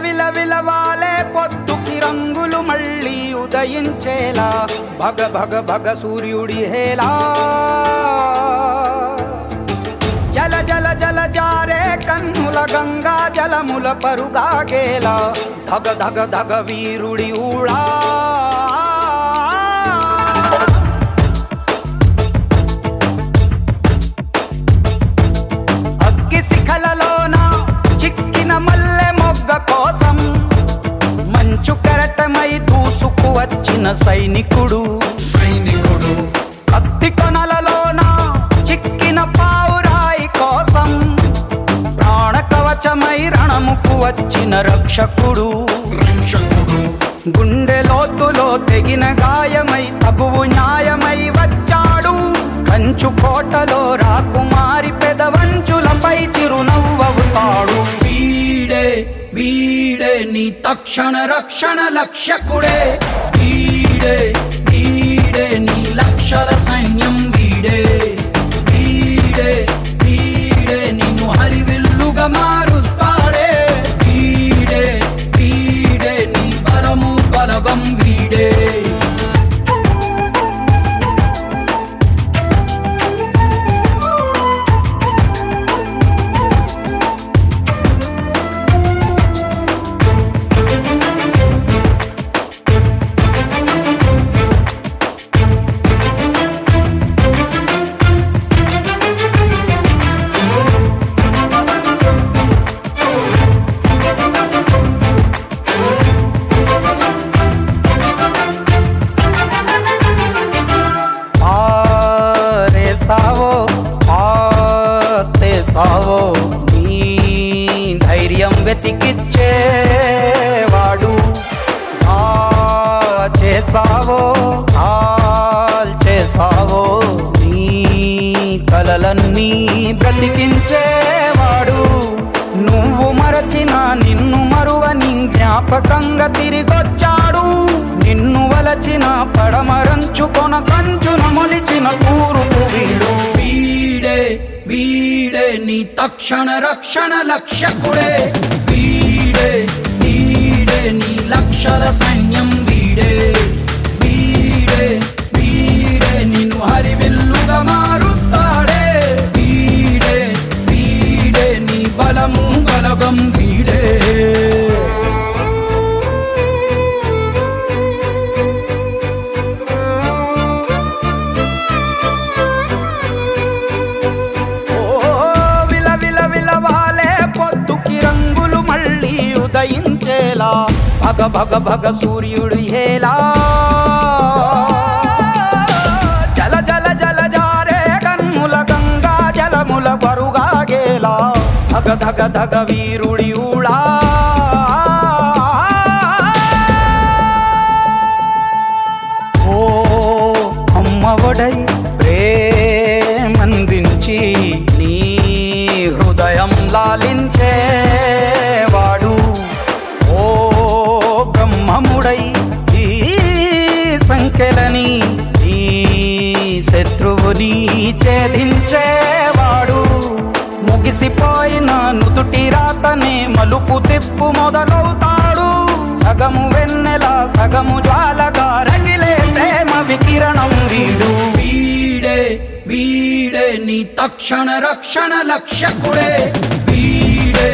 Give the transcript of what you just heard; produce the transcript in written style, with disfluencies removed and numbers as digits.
విలవిలవాలే పొద్దుకి రంగులు మళ్ళీ ఉదయించేలా భగ భగ భగ సూర్యుడి హేలా జల జల జల జారే కన్నుల గంగా జలముల పరుగాగేలా ధగ ధగ ధగ వీరుడి ఊళా అగ్గి శిఖలలోన చిక్కిన మల్లె మొగ్గ కోసం మంచు కెరటమై దూసుకు వచ్చిన సైనికుడు కత్తి కొనలలోన చిక్కిన పావురాయి కోసం ప్రాణ కవచమై రణముకు వచ్చిన రక్షకుడు గుండె లోతులో తెగిన గాయమై తగువు న్యాయమై వచ్చాడు కంచు కోటలో రాకుమారి పెదవంచులపై చిరునవ్వవుతాడు వీడే వీడే నీ తక్షణ రక్షణ లక్ష్యకుడే వీడే వీడే నీ లక్షల సైన్యం వీడే వీడే వీడే నిన్ను హరివిల్లుగా మారుస్తాడే వీడే వీడే నీ బలము బలగం వీడే సావో నీ ధైర్యం వెతికిచ్చేవాడు చేసావో చేసావో నీ కలలన్నీ బ్రతికించేవాడు నువ్వు మరచిన నిన్ను మరువని జ్ఞాపకంగా తిరిగొచ్చాడు నిన్ను వలచిన పడమరంచు కొన కంచున మొలిచిన తూరుపు వీడు వీడే వీడే నీ తక్షణ రక్షణ లక్ష్యకుడే వీడే వీడే నీ లక్షల సైన్యం వీడే వీడే వీడే నిన్ను హరివిల్లుగా మారుస్తాడే వీడే వీడే నీ బలము బలగం వీడే ఉదయించేలా భగ భగ భగ సూర్యుడు హేలా జల జల జల జారే కన్నుల గంగా జలముల బరుగాగేలా ధగ ధగ ధగ వీరుడి ఊళా ఓ అమ్మఒడై ప్రేమందించి నీ హృదయం లాలించేవాడు బ్రహ్మముడై ఈ సంఖ్యలని ఈ శత్రువుని ఛేదించేవాడు ముగిసిపోయిన నుదుటి రాతనే మలుపు తిప్పు మొదలవుతాడు సగము వెన్నెల సగము జ్వాలగా రగిలే ప్రేమ వికిరణం వీడు వీడే వీడే నీ తక్షణ రక్షణ లక్ష్యకుడే వీడే